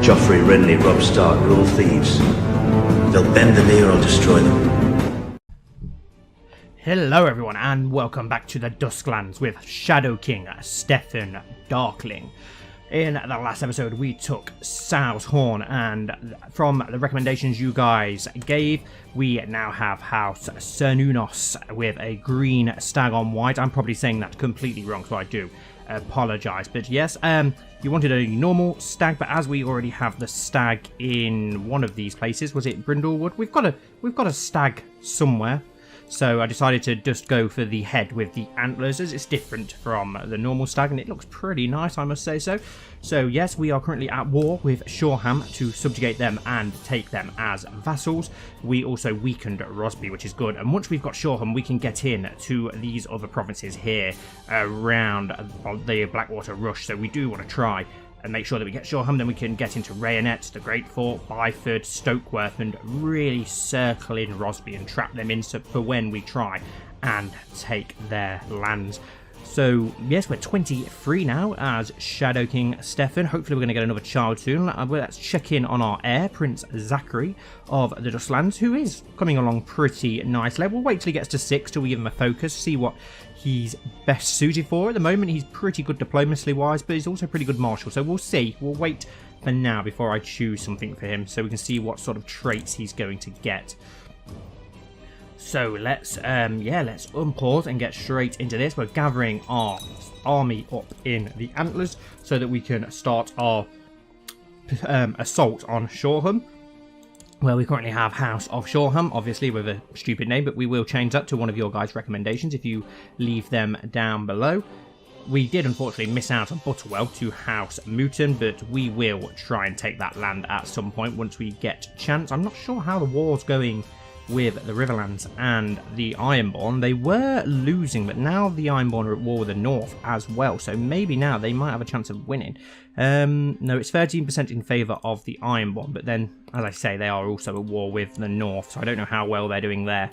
Joffrey, Renly, Robb Stark are all thieves. They'll bend the knee or I'll destroy them. Hello everyone and welcome back to the Dusklands with Shadow King Stefan Darklyn. In the last episode we took Sow's Horn, and from the recommendations you guys gave, we now have House Cernunos with a green stag on white. I'm probably saying that completely wrong, so I do apologise. But yes, you wanted a normal stag, but as we already have the stag in one of these places, was it Brindlewood? We've got a stag somewhere. So I decided to just go for the head with the antlers, as it's different from the normal stag, and it looks pretty nice, I must say so. So yes, we are currently at war with Shoreham to subjugate them and take them as vassals. We also weakened Rosby, which is good, and once we've got Shoreham, we can get in to these other provinces here around the Blackwater Rush, so we do want to try and make sure that we get Shoreham. Then we can get into Rayonet, the Great Fort, Byford, Stokeworth, and really circle in Rosby and trap them in for when we try and take their lands. So yes, we're 23 now as Shadow King Stefan. Hopefully we're going to get another child soon. Let's check in on our heir, Prince Zachary of the Dusklands, who is coming along pretty nicely. We'll wait till he gets to 6 till we give him a focus, see what he's best suited for. At the moment he's pretty good diplomacy wise, but he's also pretty good martial, so we'll see. We'll wait for now before I choose something for him, so we can see what sort of traits he's going to get. So let's unpause and get straight into this. We're gathering our army up in the antlers so that we can start our assault on Shoreham, where we currently have House of Shoreham, obviously with a stupid name, but we will change that to one of your guys' recommendations if you leave them down below. We did unfortunately miss out on Butterwell to House Mouton, but we will try and take that land at some point once we get a chance. I'm not sure how the war's going with the Riverlands and the Ironborn. They were losing, but now the Ironborn are at war with the North as well, so maybe now they might have a chance of winning. No, it's 13% in favour of the Ironborn, but then, as I say, they are also at war with the North, so I don't know how well they're doing there.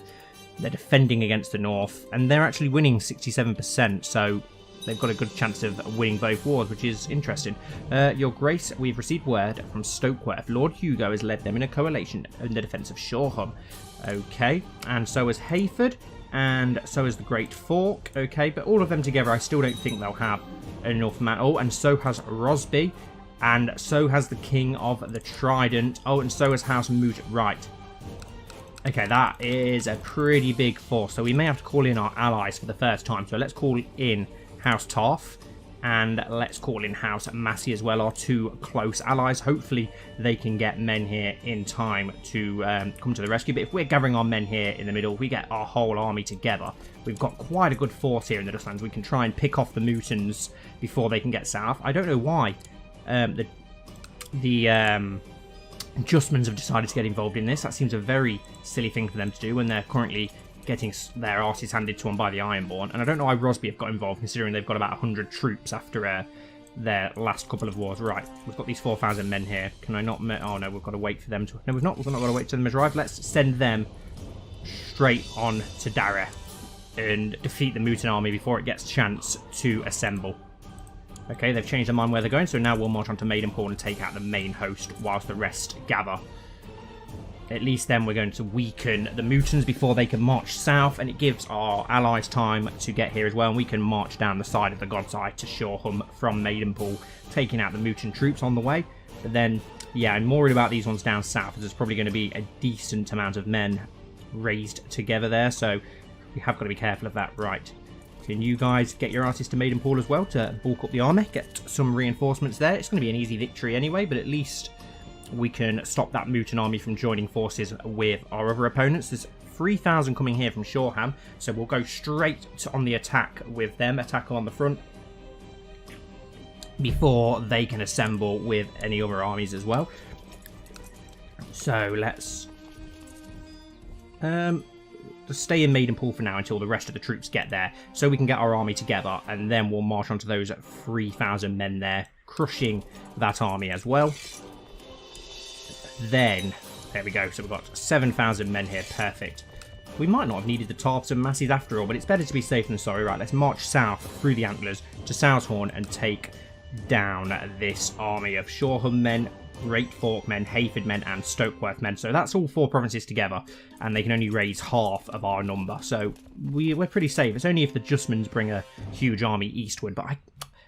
They're defending against the North, and they're actually winning 67%, so they've got a good chance of winning both wars, which is interesting. Your Grace, we've received word from Stokeworth. Lord Hugo has led them in a coalition in the defence of Shoreham. Okay, and so has Hayford, and so has the Great Fork. Okay, but all of them together, I still don't think they'll have enough man. Oh, and so has Rosby, and so has the King of the Trident. Oh, and so has House Moot. Right. Okay, that is a pretty big force, so we may have to call in our allies for the first time. So let's call in House Tarth, and let's call in House Massey as well, our two close allies. Hopefully they can get men here in time to come to the rescue. But if we're gathering our men here in the middle, we get our whole army together. We've got quite a good force here in the Dusklands. We can try and pick off the Moutons before they can get south. I don't know why the Justmans have decided to get involved in this. That seems a very silly thing for them to do when they're currently getting their arses handed to them by the Ironborn. And I don't know why Rosby have got involved, considering they've got about 100 troops after their last couple of wars. Right, we've got these 4,000 men here. Can I not... Oh, no, we've got to wait for them to... No, we've not. We've not got to wait till them to arrive. Let's send them straight on to Dara and defeat the Mouton army before it gets a chance to assemble. Okay, they've changed their mind where they're going, so now we'll march on to Maidenpool and take out the main host whilst the rest gather. At least then we're going to weaken the Moutons before they can march south, and it gives our allies time to get here as well, and we can march down the side of the God's Eye to Shoreham from Maidenpool, taking out the Mouton troops on the way. But then, yeah, I'm more worried about these ones down south, as there's probably going to be a decent amount of men raised together there, so we have got to be careful of that. Right, can you guys get your artists to Maidenpool as well to bulk up the army, get some reinforcements there? It's going to be an easy victory anyway, but at least we can stop that Mouton army from joining forces with our other opponents. There's 3,000 coming here from Shoreham, so we'll go straight on the attack with them, attack on the front, before they can assemble with any other armies as well. So let's just stay in Maidenpool for now until the rest of the troops get there, so we can get our army together, and then we'll march onto those 3,000 men there, crushing that army as well. Then, there we go, so we've got 7,000 men here, perfect. We might not have needed the Tarths and Masseys after all, but it's better to be safe than sorry. Right, let's march south through the Antlers to Sow's Horn and take down this army of Shoreham men. Great Forkmen, Hayfordmen, and Stokeworthmen. So that's all 4 provinces together, and they can only raise half of our number. So we're pretty safe. It's only if the Justmans bring a huge army eastward, but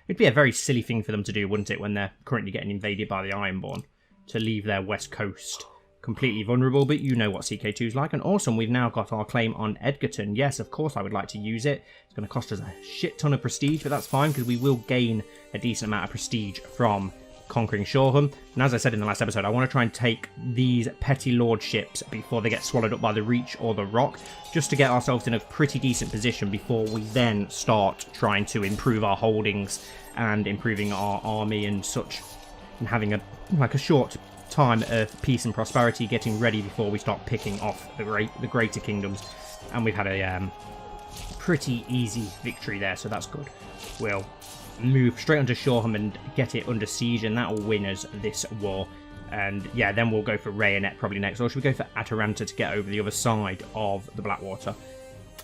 it'd be a very silly thing for them to do, wouldn't it, when they're currently getting invaded by the Ironborn, to leave their west coast completely vulnerable. But you know what CK2 is like. And awesome, we've now got our claim on Edgerton. Yes, of course I would like to use it. It's going to cost us a shit ton of prestige, but that's fine because we will gain a decent amount of prestige from conquering Shoreham. And as I said in the last episode, I want to try and take these petty lordships before they get swallowed up by the Reach or the Rock, just to get ourselves in a pretty decent position before we then start trying to improve our holdings and improving our army and such, and having a short time of peace and prosperity, getting ready before we start picking off the greater kingdoms. And we've had a pretty easy victory there, so that's good. We'll move straight onto Shoreham and get it under siege, and that will win us this war. And yeah, then we'll go for Rayonet probably next, or should we go for Ataranta to get over the other side of the Blackwater?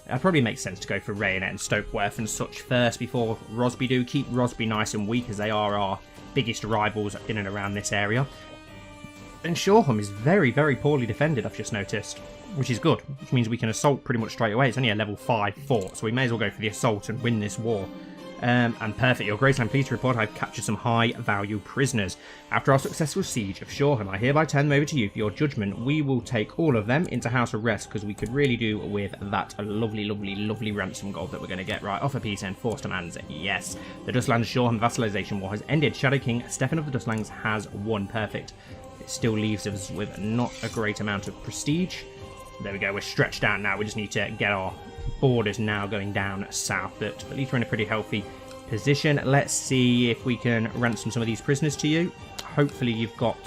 It probably makes sense to go for Rayonet and Stokeworth and such first before Rosby do. Keep Rosby nice and weak, as they are our biggest rivals in and around this area. And Shoreham is very, very poorly defended, I've just noticed, which is good, which means we can assault pretty much straight away. It's only a level 5 fort, so we may as well go for the assault and win this war. And perfect, Your Grace, I'm pleased to report I've captured some high-value prisoners. After our successful siege of Shoreham, I hereby turn them over to you for your judgment. We will take all of them into house arrest, because we could really do with that lovely, lovely, lovely ransom gold that we're going to get. Right, offer peace and forced demands. Yes. The Dusklands Shoreham vassalization war has ended. Shadow King Stefan of the Dusklands has won. Perfect. It still leaves us with not a great amount of prestige. There we go, we're stretched out now. We just need to get our borders now going down south, but at least we're in a pretty healthy position. Let's see if we can ransom some of these prisoners to you. Hopefully you've got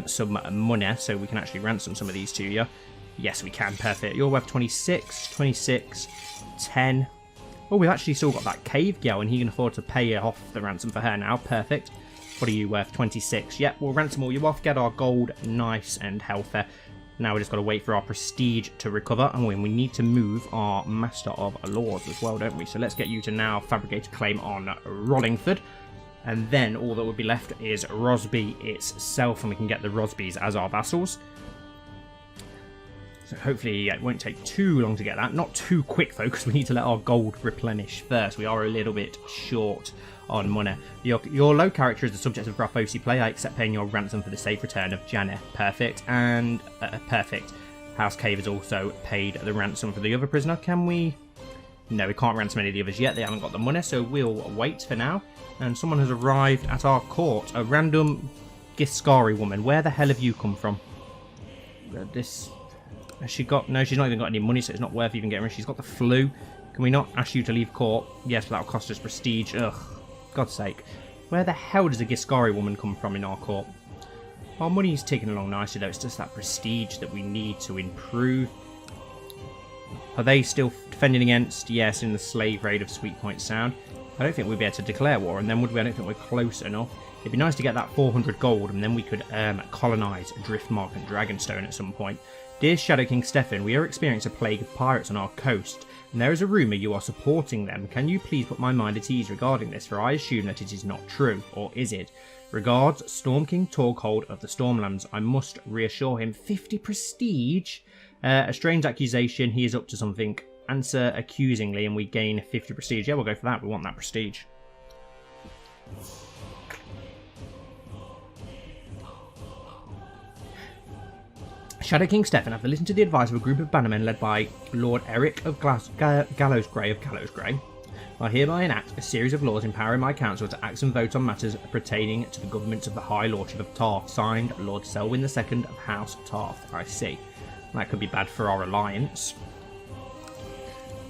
some money, so we can actually ransom some of these to you. Yes, we can. Perfect. You're worth 26, 26, 10. Oh, we've actually still got that cave girl, and he can afford to pay off the ransom for her now. Perfect. What are you worth? 26. Yep, we'll ransom all you off, get our gold nice and healthy. Now we just got to wait for our prestige to recover, and we need to move our Master of Laws as well, don't we? So let's get you to now fabricate a claim on Rollingford, and then all that would be left is Rosby itself, and we can get the Rosbys as our vassals. So hopefully it won't take too long to get that. Not too quick though, because we need to let our gold replenish first. We are a little bit short on money. Your low character is the subject of Graphosi play. I accept paying your ransom for the safe return of Janne. Perfect. And perfect. House Cave has also paid the ransom for the other prisoner. Can we? No, we can't ransom any of the others yet. They haven't got the money, so we'll wait for now. And someone has arrived at our court. A random Giscari woman. Where the hell have you come from? This... Has she got... No, she's not even got any money, so it's not worth even getting her. She's got the flu. Can we not ask you to leave court? Yes, but that'll cost us prestige. Ugh. God's sake. Where the hell does a Giscari woman come from in our court? Our money's ticking along nicely, though. It's just that prestige that we need to improve. Are they still defending against? Yes, in the slave raid of Sweet Point Sound. I don't think we'd be able to declare war, and then would we? I don't think we're close enough. It'd be nice to get that 400 gold, and then we could colonise Driftmark and Dragonstone at some point. Dear Shadow King Stefan, we are experiencing a plague of pirates on our coast, and there is a rumour you are supporting them. Can you please put my mind at ease regarding this, for I assume that it is not true, or is it? Regards, Storm King Torghold of the Stormlands. I must reassure him. 50 prestige? A strange accusation, he is up to something. Answer accusingly and we gain 50 prestige. Yeah, we'll go for that, we want that prestige. Shadow King Stefan, after listening to the advice of a group of bannermen led by Lord Eric of Gallows Grey, I hereby enact a series of laws empowering my council to act and vote on matters pertaining to the government of the High Lordship of Tarth. Signed, Lord Selwyn II of House Tarth. I see. That could be bad for our alliance.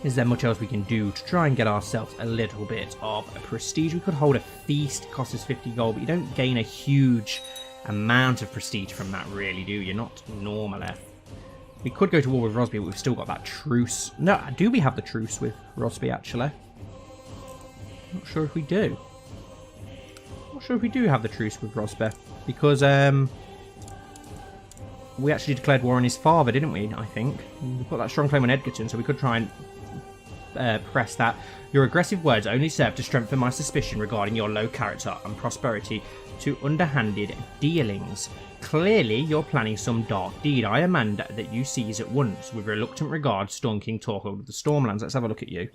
Is there much else we can do to try and get ourselves a little bit of prestige? We could hold a feast, cost us 50 gold, but you don't gain a huge amount of prestige from that, really, do you? Not normally. We could go to war with Rosby, but we've still got that truce. No, do we have the truce with Rosby, actually? Not sure if we do. Not sure if we do have the truce with Rosby, because we actually declared war on his father, didn't we? I think we put that strong claim on Edgerton, so we could try and press that. Your aggressive words only serve to strengthen my suspicion regarding your low character and prosperity. to underhanded dealings. Clearly, you're planning some dark deed. I demand that you seize at once. With reluctant regard, Storm King Torquil of the Stormlands. Let's have a look at you.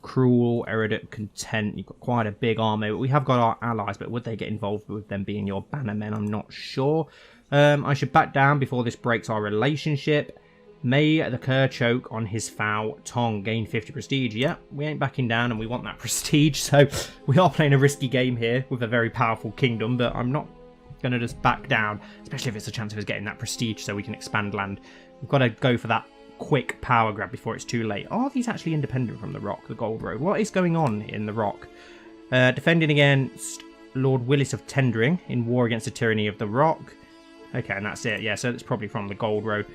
Cruel, erudite, content. You've got quite a big army. But we have got our allies, but would they get involved with them being your bannermen? I'm not sure. I should back down before this breaks our relationship. May the cur choke on his foul tongue. Gain 50 prestige. Yeah, we ain't backing down and we want that prestige. So we are playing a risky game here with a very powerful kingdom, but I'm not going to just back down, especially if it's a chance of us getting that prestige so we can expand land. We've got to go for that quick power grab before it's too late. Are these actually independent from the Rock, the Gold Road? What is going on in the Rock? Defending against Lord Willis of Tendring in war against the tyranny of the Rock. Okay, and that's it. Yeah, so it's probably from the Gold Road.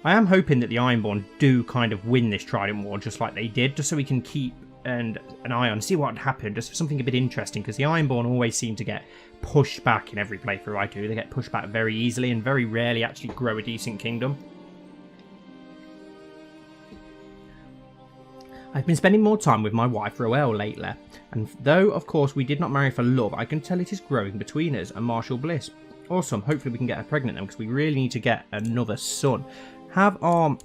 I am hoping that the Ironborn do kind of win this Trident War just like they did, just so we can keep an eye on, see what happened, just something a bit interesting, because the Ironborn always seem to get pushed back in every playthrough I do. They get pushed back very easily and very rarely actually grow a decent kingdom. I've been spending more time with my wife Roelle lately, and though of course we did not marry for love, I can tell it is growing between us, a martial bliss. Awesome, hopefully we can get her pregnant then, because we really need to get another son. Have our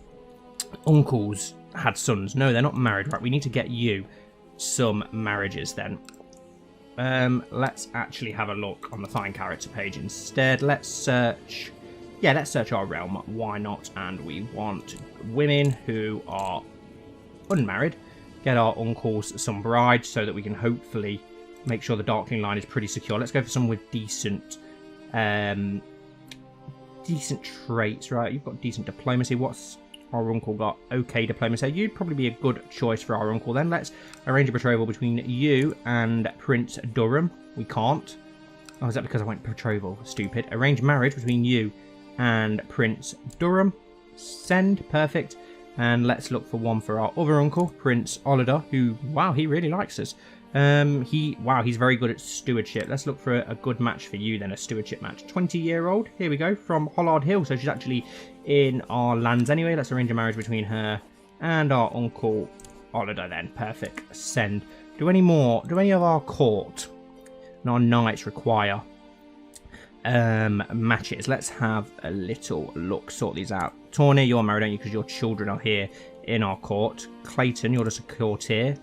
uncles had sons? No, they're not married. Right, we need to get you some marriages then. Let's actually have a look on the Find Character page instead. Let's search. Yeah, let's search our realm. Why not? And we want women who are unmarried. Get our uncles some brides so that we can hopefully make sure the Darklyn line is pretty secure. Let's go for someone with decent traits, right? You've got decent diplomacy. What's our uncle got? Okay, diplomacy. You'd probably be a good choice for our uncle then. Let's arrange a betrothal between you and Prince Durham. We can't. Oh, is that because I went betrothal? Stupid. Arrange marriage between you and Prince Durham. Send. Perfect. And let's look for one for our other uncle, Prince Olida, who, wow, he really likes us. He's very good at stewardship. Let's look for a good match for you then, a stewardship match. 20-year-old, here we go, from Hollard Hill. So she's actually in our lands anyway. Let's arrange a marriage between her and our uncle Olida then. Perfect. Send. Do any of our court and our knights require matches? Let's have a little look, sort these out. Tawny, you're married, don't you? Because your children are here in our court. Clayton, you're just a courtier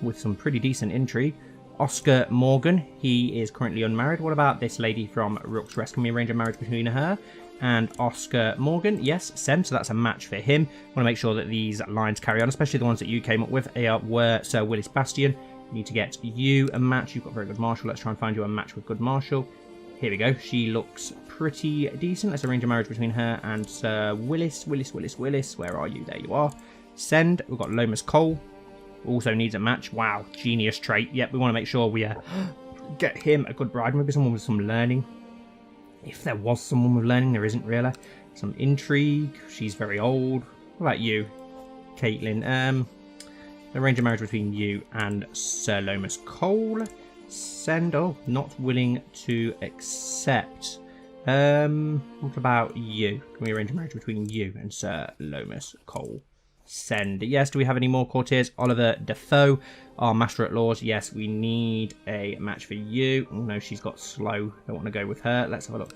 with some pretty decent intrigue. Oscar Morgan, he is currently unmarried. What about this lady from Rook's Rest? Can we arrange a marriage between her and Oscar Morgan? Yes, send. So that's a match for him. Want to make sure that these lines carry on, especially the ones that you came up with. They were Sir Willis Bastion. We need to get you a match. You've got very good martial. Let's try and find you a match with good martial. Here we go. She looks pretty decent. Let's arrange a marriage between her and Sir Willis. Willis. Where are you? There you are. Send. We've got Lomas Cole. Also needs a match. Wow. Genius trait. Yep, we want to make sure we get him a good bride. Maybe someone with some learning. If there was someone with learning, there isn't really. Some intrigue. She's very old. What about you, Caitlin? Arrange a marriage between you and Sir Lomas Cole. Send. Oh, not willing to accept. What about you? Can we arrange a marriage between you and Sir Lomas Cole? Send. Yes. Do we have any more courtiers? Oliver Defoe, our Master at Laws. Yes, we need a match for you. Oh, no, she's got slow. Don't want to go with her. Let's have a look.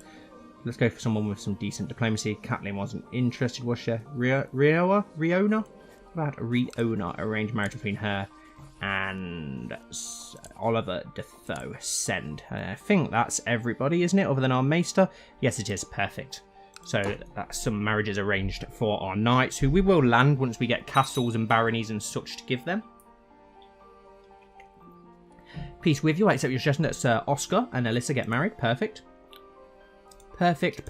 Let's go for someone with some decent diplomacy. Catelyn wasn't interested, was she? Riona? What about Riona? Arrange marriage between her and Oliver Defoe. Send. I think that's everybody, isn't it? Other than our Maester? Yes, it is. Perfect. So that's some marriages arranged for our knights, who we will land once we get castles and baronies and such to give them. Peace with you. I accept your suggestion that Sir Oscar and Alyssa get married. Perfect. Perfect.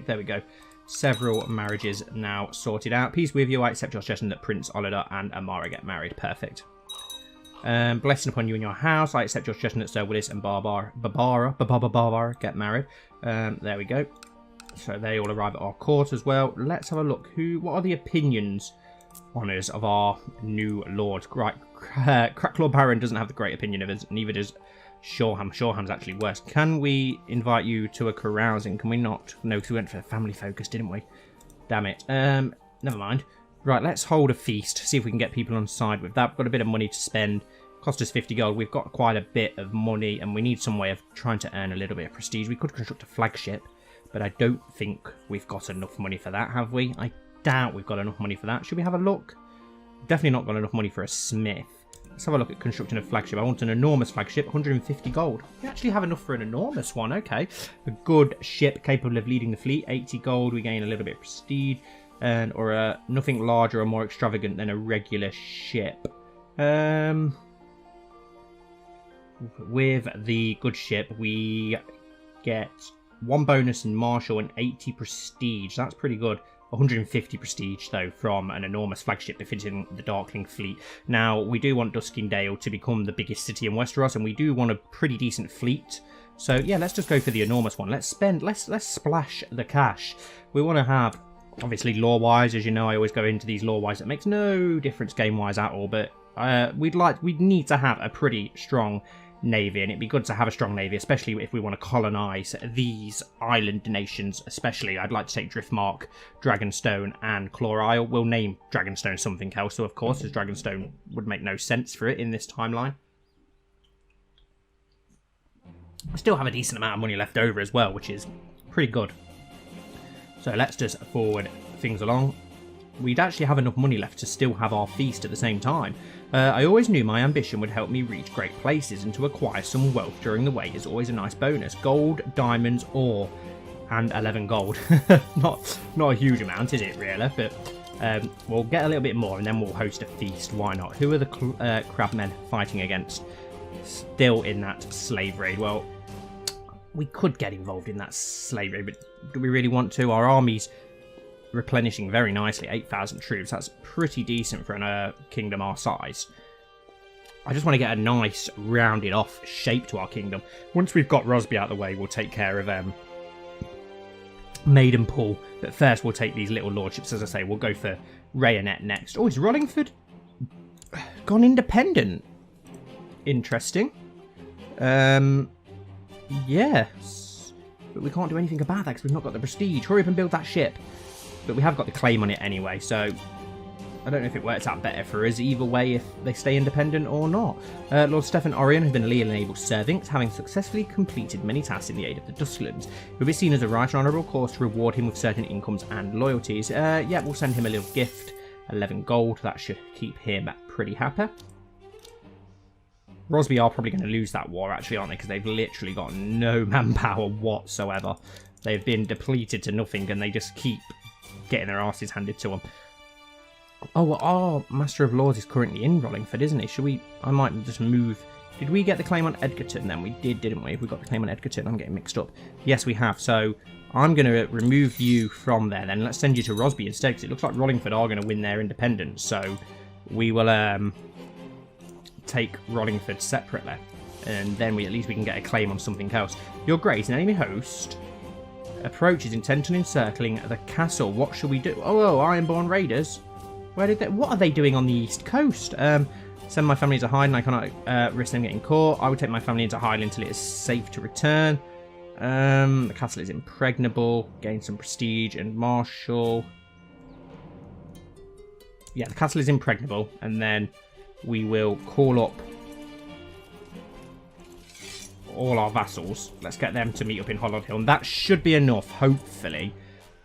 There we go. Several marriages now sorted out. Peace with you. I accept your suggestion that Prince Olida and Amara get married. Perfect. Blessing upon you and your house. I accept your suggestion that Sir Willis and Barbara get married. There we go. So they all arrive at our court as well. Let's have a look. What are the opinions on us of our new lord? Right, Cracklaw Baron doesn't have the great opinion of us. Neither does Shoreham. Shoreham's actually worse. Can we invite you to a carousing? Can we not? No, because we went for the family focus, didn't we? Damn it. Never mind. Right, let's hold a feast. See if we can get people on side with that. We've got a bit of money to spend. Cost us 50 gold. We've got quite a bit of money, and we need some way of trying to earn a little bit of prestige. We could construct a flagship, but I don't think we've got enough money for that, have we? I doubt we've got enough money for that. Should we have a look? Definitely not got enough money for a smith. Let's have a look at constructing a flagship. I want an enormous flagship, 150 gold. We actually have enough for an enormous one, okay. A good ship capable of leading the fleet, 80 gold. We gain a little bit of prestige, or nothing larger or more extravagant than a regular ship. With the good ship, we get 1 bonus in martial and 80 prestige. That's pretty good. 150 prestige, though, from an enormous flagship befitting the Darkling fleet. Now, we do want Duskendale to become the biggest city in Westeros, and we do want a pretty decent fleet. So, yeah, let's just go for the enormous one. Let's splash the cash. We want to have, obviously, lore-wise, as you know, I always go into these lore-wise. It makes no difference game-wise at all, but we'd need to have a pretty strong navy, and it'd be good to have a strong navy, especially if we want to colonize these island nations. Especially, I'd like to take Driftmark, Dragonstone, and Claw Isle. We'll name Dragonstone something else, so of course, as Dragonstone would make no sense for it in this timeline. I still have a decent amount of money left over as well, which is pretty good. So let's just forward things along. We'd actually have enough money left to still have our feast at the same time. I always knew my ambition would help me reach great places, and to acquire some wealth during the way is always a nice bonus. Gold, diamonds, ore, and 11 gold. not a huge amount, is it, really? But we'll get a little bit more, and then we'll host a feast. Why not? Who are the crabmen fighting against? Still in that slave raid. Well, we could get involved in that slave raid, but do we really want to? Our army's replenishing very nicely, 8,000 troops. That's pretty decent for a kingdom our size. I just want to get a nice rounded off shape to our kingdom. Once we've got Rosby out of the way, we'll take care of Maidenpool, but first we'll take these little lordships. As I say, we'll go for Rayonet next. Oh, is Rollingford gone independent? Interesting. Yes, but we can't do anything about that because we've not got the prestige. Hurry up and build that ship. But we have got the claim on it anyway, so I don't know if it works out better for us either way if they stay independent or not. Lord Stefan Orion has been a leal and able servant, having successfully completed many tasks in the aid of the Dusklands. We'll be seen as a right and honourable course to reward him with certain incomes and loyalties. Yeah, we'll send him a little gift, 11 gold. That should keep him pretty happy. Rosby are probably going to lose that war, actually, aren't they? Because they've literally got no manpower whatsoever. They've been depleted to nothing, and they just keep getting their asses handed to them. Oh, well, our Master of Laws is currently in Rollingford, isn't he? Should we... I might just move... Did we get the claim on Edgerton then? We did, didn't we? We got the claim on Edgerton. I'm getting mixed up. Yes, we have. So I'm going to remove you from there then. Let's send you to Rosby instead, because it looks like Rollingford are going to win their independence. So we will take Rollingford separately. And then at least we can get a claim on something else. Your Grace, an enemy host approaches intent on encircling the castle. What shall we do? Oh, Ironborn Raiders. Where did they... What are they doing on the east coast? Send my family to Hyde, and I cannot risk them getting caught. I would take my family into Hyde until it is safe to return. The castle is impregnable. Gain some prestige and martial. Yeah, the castle is impregnable, and then we will call up all our vassals. Let's get them to meet up in Hollowed Hill, and that should be enough, hopefully,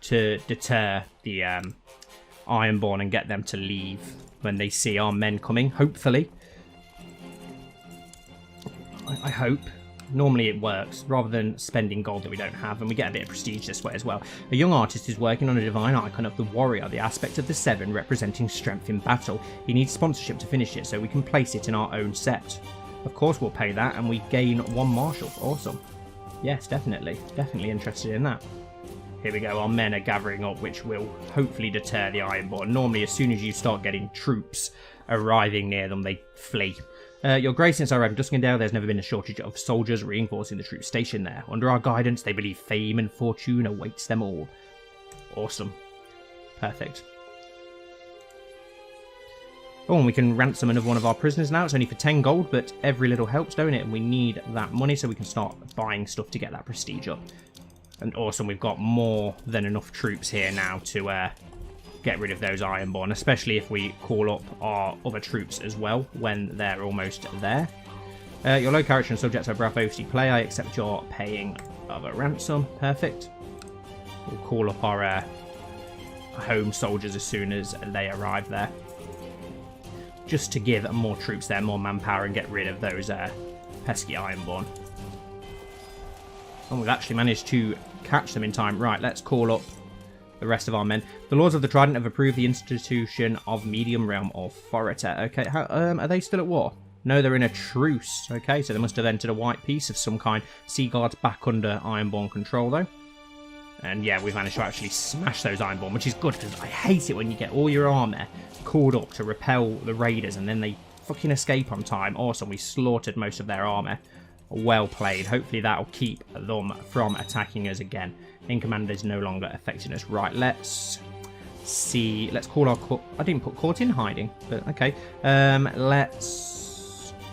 to deter the Ironborn and get them to leave when they see our men coming, hopefully. I hope. Normally it works, rather than spending gold that we don't have, and we get a bit of prestige this way as well. A young artist is working on a divine icon of the warrior, the aspect of the seven representing strength in battle. He needs sponsorship to finish it, so we can place it in our own set. Of course we'll pay that, and we gain 1 marshal. Awesome. Yes, definitely. Definitely interested in that. Here we go, our men are gathering up, which will hopefully deter the Ironborn. Normally, as soon as you start getting troops arriving near them, they flee. Your Grace, since I arrived in Duskendale, there's never been a shortage of soldiers reinforcing the troops stationed there. Under our guidance, they believe fame and fortune awaits them all. Awesome. Perfect. Oh, and we can ransom another one of our prisoners now. It's only for 10 gold, but every little helps, don't it? And we need that money so we can start buying stuff to get that prestige up. And awesome, we've got more than enough troops here now to get rid of those Ironborn, especially if we call up our other troops as well when they're almost there. Your low character and subjects are Brathosy play. I accept your paying of a ransom. Perfect. We'll call up our home soldiers as soon as they arrive there. Just to give more troops there, more manpower, and get rid of those pesky Ironborn. And we've actually managed to catch them in time. Right, let's call up the rest of our men. The Lords of the Trident have approved the institution of Medium Realm Authority. Okay, are they still at war? No, they're in a truce. Okay, so they must have entered a white peace of some kind. Sea Guard's back under Ironborn control, though. And yeah, we've managed to actually smash those Ironborn, which is good, because I hate it when you get all your army called up to repel the raiders, and then they fucking escape on time. Awesome, we slaughtered most of their army. Well played. Hopefully that'll keep them from attacking us again. In command is no longer affecting us. Right, let's see. Let's call our court. I didn't put court in hiding, but okay.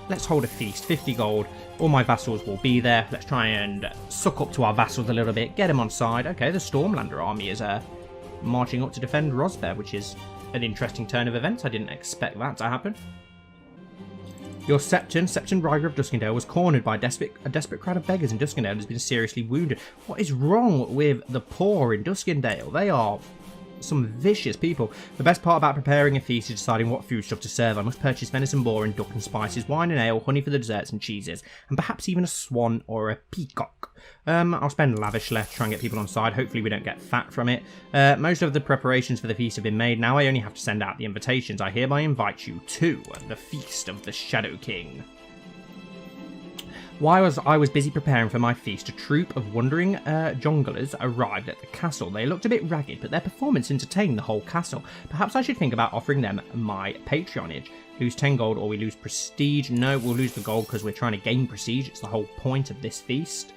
Let's hold a feast. 50 gold. All my vassals will be there. Let's try and suck up to our vassals a little bit. Get them on side. Okay, the Stormlander army is marching up to defend Rosbear, which is an interesting turn of events. I didn't expect that to happen. Your Septon Rider of Duskendale, was cornered by a desperate crowd of beggars in Duskendale and has been seriously wounded. What is wrong with the poor in Duskendale? They are some vicious people. The best part about preparing a feast is deciding what foodstuff to serve. I must purchase venison, boar and duck and spices, wine and ale, honey for the desserts and cheeses, and perhaps even a swan or a peacock. I'll spend lavishly to try and get people on side. Hopefully we don't get fat from it. Most of the preparations for the feast have been made. Now I only have to send out the invitations. I hereby invite you to the Feast of the Shadow King. While I was busy preparing for my feast, a troop of wandering jonglers arrived at the castle. They looked a bit ragged, but their performance entertained the whole castle. Perhaps I should think about offering them my patronage. Lose 10 gold or we lose prestige. No, we'll lose the gold because we're trying to gain prestige. It's the whole point of this feast.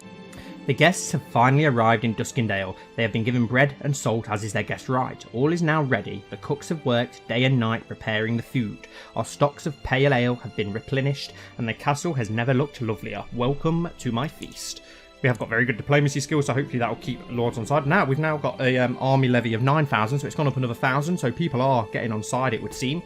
The guests have finally arrived in Duskendale. They have been given bread and salt, as is their guest right. All is now ready. The cooks have worked day and night preparing the food. Our stocks of pale ale have been replenished, and the castle has never looked lovelier. Welcome to my feast. We have got very good diplomacy skills, so hopefully that will keep lords on side. Now, we've now got a army levy of 9,000, so it's gone up another 1,000, so people are getting on side, it would seem.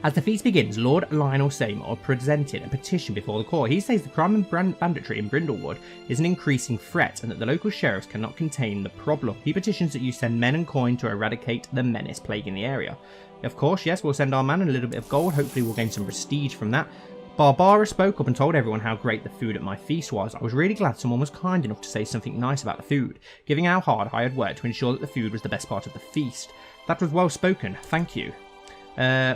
As the feast begins, Lord Lionel Seymour presented a petition before the court. He says the crime and banditry in Brindlewood is an increasing threat and that the local sheriffs cannot contain the problem. He petitions that you send men and coin to eradicate the menace plaguing the area. Of course, yes, we'll send our man and a little bit of gold. Hopefully we'll gain some prestige from that. Barbara spoke up and told everyone how great the food at my feast was. I was really glad someone was kind enough to say something nice about the food, giving how hard I had worked to ensure that the food was the best part of the feast. That was well spoken, thank you.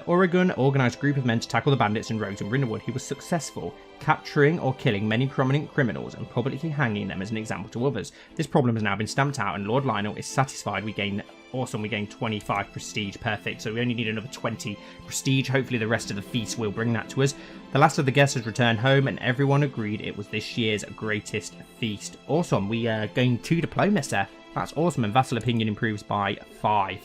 Oregon organised a group of men to tackle the bandits and rogues in Brindlewood. He was successful, capturing or killing many prominent criminals and publicly hanging them as an example to others. This problem has now been stamped out and Lord Lionel is satisfied. We gain 25 prestige, perfect, so we only need another 20 prestige. Hopefully the rest of the feast will bring that to us. The last of the guests has returned home and everyone agreed it was this year's greatest feast. Awesome, we gained 2 diplomacy. That's awesome, and vassal opinion improves by 5.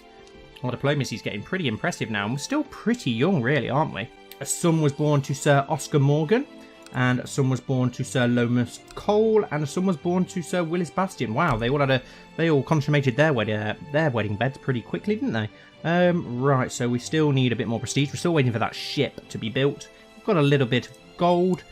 Our diplomacy is getting pretty impressive now, and we're still pretty young, really, aren't we? A son was born to Sir Oscar Morgan, and a son was born to Sir Lomas Cole, and a son was born to Sir Willis Bastion. Wow, they all consummated their wedding beds pretty quickly, didn't they? Right, so we still need a bit more prestige. We're still waiting for that ship to be built. We've got a little bit of gold.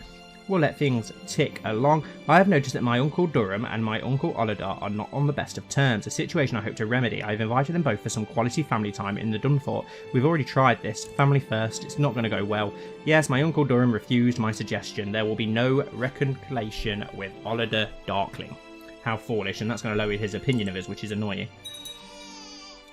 We'll let things tick along. I have noticed that my Uncle Durham and my Uncle Olidar are not on the best of terms, a situation I hope to remedy. I've invited them both for some quality family time in the Dunfort. We've already tried this. Family first, it's not going to go well. Yes, my Uncle Durham refused my suggestion. There will be no reconciliation with Olidar Darklyn. How foolish, and that's going to lower his opinion of us, which is annoying.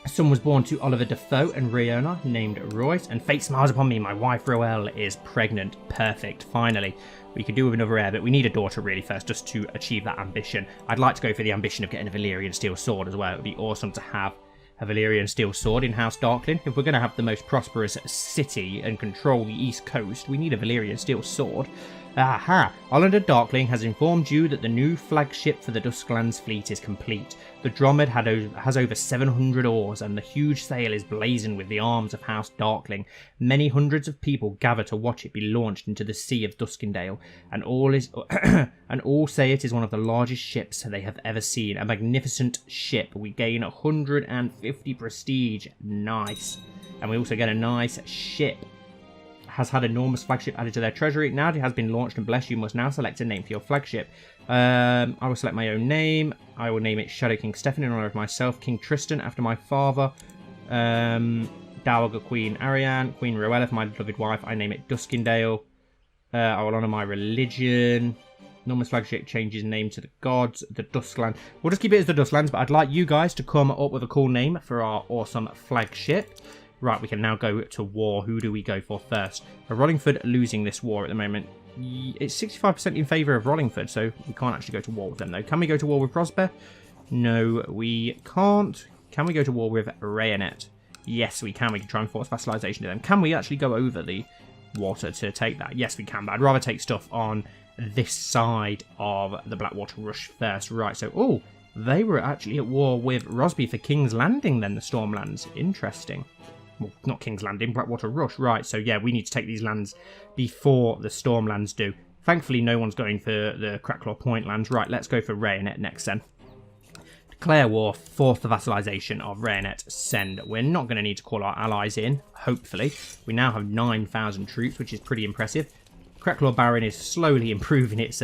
A son was born to Oliver Defoe and Riona, named Royce, and fate smiles upon me. My wife Roelle is pregnant. Perfect, finally. We could do with another heir, but we need a daughter really first, just to achieve that ambition. I'd like to go for the ambition of getting a Valyrian steel sword as well. It would be awesome to have a Valyrian steel sword in House Darklyn. If we're going to have the most prosperous city and control the East Coast, we need a Valyrian steel sword. Aha! Hollander Darkling has informed you that the new flagship for the Dusklands fleet is complete. The Dromed has over 700 oars, and the huge sail is blazoned with the arms of House Darkling. Many hundreds of people gather to watch it be launched into the Sea of Duskendale, and all say it is one of the largest ships they have ever seen. A magnificent ship. We gain 150 prestige. Nice. And we also get a nice ship. Has had enormous flagship added to their treasury. Now it has been launched and blessed. You must now select a name for your flagship. I will select my own name. I will name it Shadow King Stefan in honor of myself. King Tristan after my father. Dowager Queen Ariane. Queen Roella for my beloved wife. I name it Duskendale. I will honor my religion. Enormous flagship changes name to the gods. The Duskland. We'll just keep it as the Dusklands, but I'd like you guys to come up with a cool name for our awesome flagship. Right, we can now go to war. Who do we go for first? Rollingford losing this war at the moment. It's 65% in favour of Rollingford, so we can't actually go to war with them, though. Can we go to war with Prosper? No, we can't. Can we go to war with Rayonet? Yes, we can. We can try and force vassalization to them. Can we actually go over the water to take that? Yes, we can, but I'd rather take stuff on this side of the Blackwater Rush first. Right, so, oh, they were actually at war with Rosby for King's Landing then, the Stormlands. Interesting. Well, not King's Landing, Blackwater Rush. Right, so yeah, we need to take these lands before the Stormlands do. Thankfully, no one's going for the Cracklaw Point lands. Right, let's go for Rayonet next then. Declare war, force the vassalization of Rayonet. Send. We're not going to need to call our allies in, hopefully. We now have 9,000 troops, which is pretty impressive. Cracklaw Baron is slowly improving its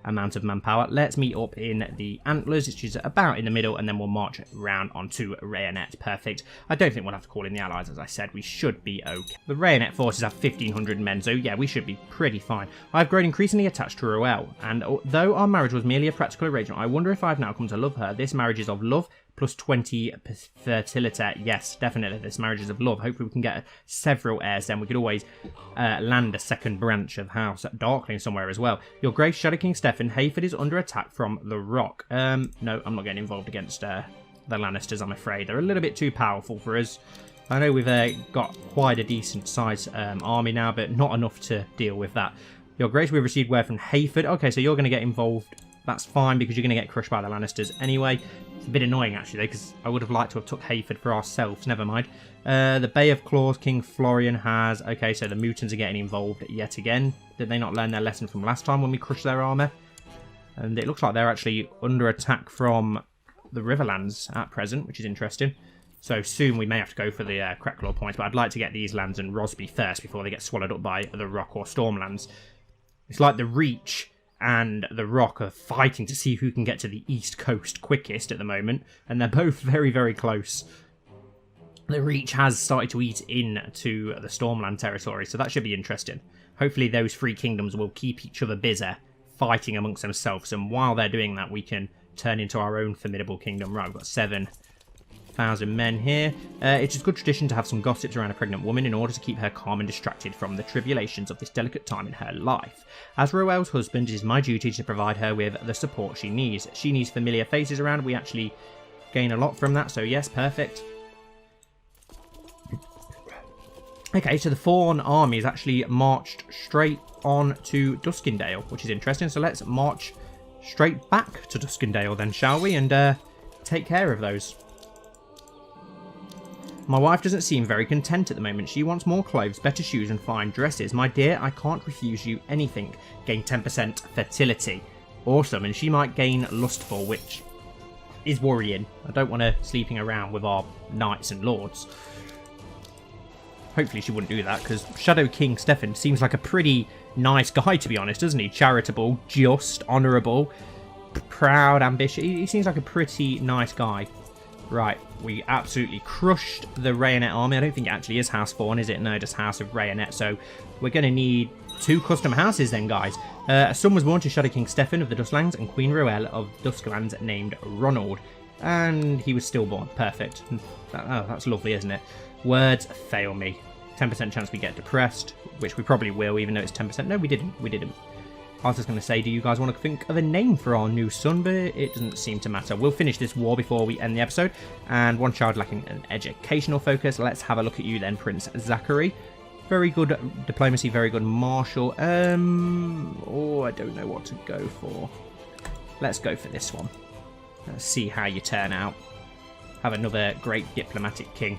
amount of manpower. Let's meet up in the Antlers, which is about in the middle, and then we'll march round onto Rayonet. Perfect. I don't think we'll have to call in the allies, as I said. We should be okay. The Rayonet forces have 1,500 men, so yeah, we should be pretty fine. I've grown increasingly attached to Roelle, and though our marriage was merely a practical arrangement, I wonder if I've now come to love her. This marriage is of love, plus 20 fertility. Yes, definitely, this marriage is of love. Hopefully we can get several heirs then. We could always land a second branch of House Darklyn somewhere as well. Your Grace Shadow King Stefan, Hayford is under attack from the Rock. No, I'm not getting involved against the Lannisters, I'm afraid. They're a little bit too powerful for us. I know we've got quite a decent size army now, but not enough to deal with that. Your Grace, we've received word from Hayford. Okay, so you're going to get involved. That's fine, because you're going to get crushed by the Lannisters anyway. It's a bit annoying, actually, because I would have liked to have took Hayford for ourselves. Never mind. The Bay of Claws, King Florian has... Okay, so the Mutants are getting involved yet again. Did they not learn their lesson from last time when we crushed their armour? And it looks like they're actually under attack from the Riverlands at present, which is interesting. So soon we may have to go for the Cracklaw points, but I'd like to get these lands and Rosby first before they get swallowed up by the Rock or Stormlands. It's like the Reach and the Rock are fighting to see who can get to the east coast quickest at the moment, and they're both very, very close. The Reach has started to eat into the Stormland territory, so that should be interesting. Hopefully those three kingdoms will keep each other busy fighting amongst themselves, and while they're doing that, we can turn into our own formidable kingdom. Right, we've got 7,000 men here. It is good tradition to have some gossips around a pregnant woman in order to keep her calm and distracted from the tribulations of this delicate time in her life. As Roelle's husband, it is my duty to provide her with the support she needs. She needs familiar faces around. We actually gain a lot from that, so yes, perfect. Okay, so the Fawn army has actually marched straight on to Duskendale, which is interesting. So let's march straight back to Duskendale then, shall we? And take care of those. My wife doesn't seem very content at the moment. She wants more clothes, better shoes and fine dresses. My dear, I can't refuse you anything. Gain 10% fertility. Awesome, and she might gain lustful, which is worrying. I don't want her sleeping around with our knights and lords. Hopefully she wouldn't do that, because Shadow King Stefan seems like a pretty nice guy, to be honest, doesn't he? Charitable, just, honourable, proud, ambitious. He seems like a pretty nice guy. Right, we absolutely crushed the Rayonet army. I don't think it actually is House Fawn, is it? No, just House of Rayonet. So we're going to need 2 custom houses then, guys. A son was born to Shadow King Stefan of the Dusklands and Queen Roelle of Dusklands named Ronald. And he was stillborn. Perfect. Oh, that's lovely, isn't it? Words fail me. 10% chance we get depressed, which we probably will, even though it's 10%. No, we didn't. We didn't. I was just going to say, do you guys want to think of a name for our new son? But it doesn't seem to matter. We'll finish this war before we end the episode. And one child lacking an educational focus. Let's have a look at you then, Prince Zachary. Very good diplomacy, very good martial. Oh, I don't know what to go for. Let's go for this one. Let's see how you turn out. Have another great diplomatic king.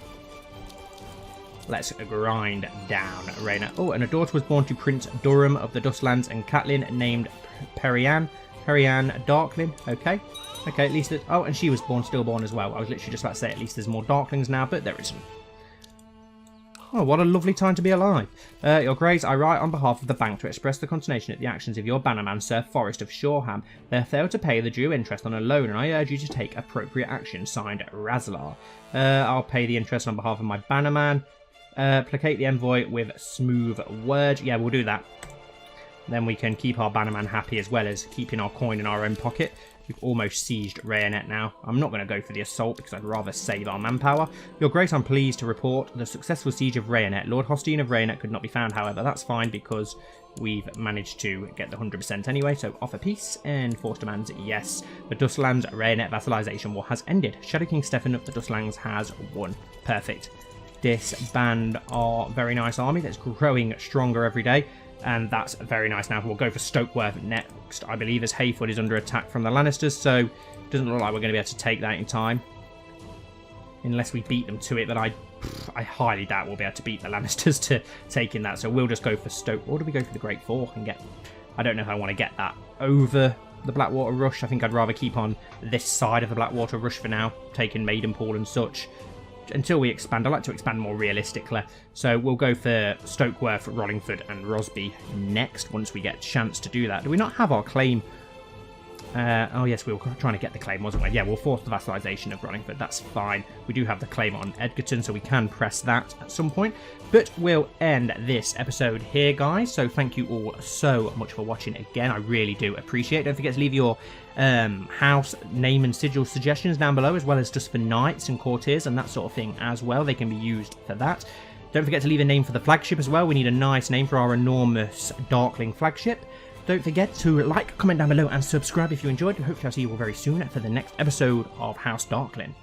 Let's grind down Rhaena. Oh, and a daughter was born to Prince Durham of the Dusklands and Catelyn, named Perianne. Perianne Darklyn. Okay. Okay, at least... Oh, and she was stillborn as well. I was literally just about to say at least there's more Darklings now, but there isn't. Oh, what a lovely time to be alive. Your Grace, I write on behalf of the bank to express the consternation at the actions of your bannerman, Sir Forrest of Shoreham. They have failed to pay the due interest on a loan, and I urge you to take appropriate action. Signed, Razlar. I'll pay the interest on behalf of my bannerman. Placate the envoy with smooth word. Yeah, we'll do that. Then we can keep our bannerman happy as well as keeping our coin in our own pocket. We've almost sieged Rhaenet now. I'm not going to go for the assault because I'd rather save our manpower. Your Grace, I'm pleased to report the successful siege of Rhaenet. Lord Hostine of Rhaenet could not be found, however. That's fine because we've managed to get the 100% anyway. So offer peace and force demands, yes. The Dusklands Rhaenet vassalization war has ended. Shadow King Stefan of the Dusklands has won. Perfect. Disband our very nice army that's growing stronger every day. And that's very nice now. We'll go for Stokeworth next, I believe, as Hayford is under attack from the Lannisters. So it doesn't look like we're going to be able to take that in time. Unless we beat them to it, but I highly doubt we'll be able to beat the Lannisters to taking that. So we'll just go for Stoke. Or do we go for the Great Fork and get... I don't know if I want to get that over the Blackwater Rush. I think I'd rather keep on this side of the Blackwater Rush for now, taking Maidenpool and such. Until we expand, I like to expand more realistically. So we'll go for Stokeworth, Rollingford and Rosby next once we get a chance to do that. Do we not have our claim? Oh yes, we were trying to get the claim, wasn't we? Yeah, we'll force the vassalization of Rollingford. That's fine. We do have the claim on Edgerton, so we can press that at some point. But we'll end this episode here, guys. So thank you all so much for watching again. I really do appreciate it. Don't forget to leave your house name and sigil suggestions down below, as well as just for knights and courtiers and that sort of thing as well. They can be used for that. Don't forget to leave a name for the flagship as well. We need a nice name for our enormous Darkling flagship. Don't forget to like, comment down below and subscribe if you enjoyed. Hopefully I'll see you all very soon for the next episode of House Darklyn.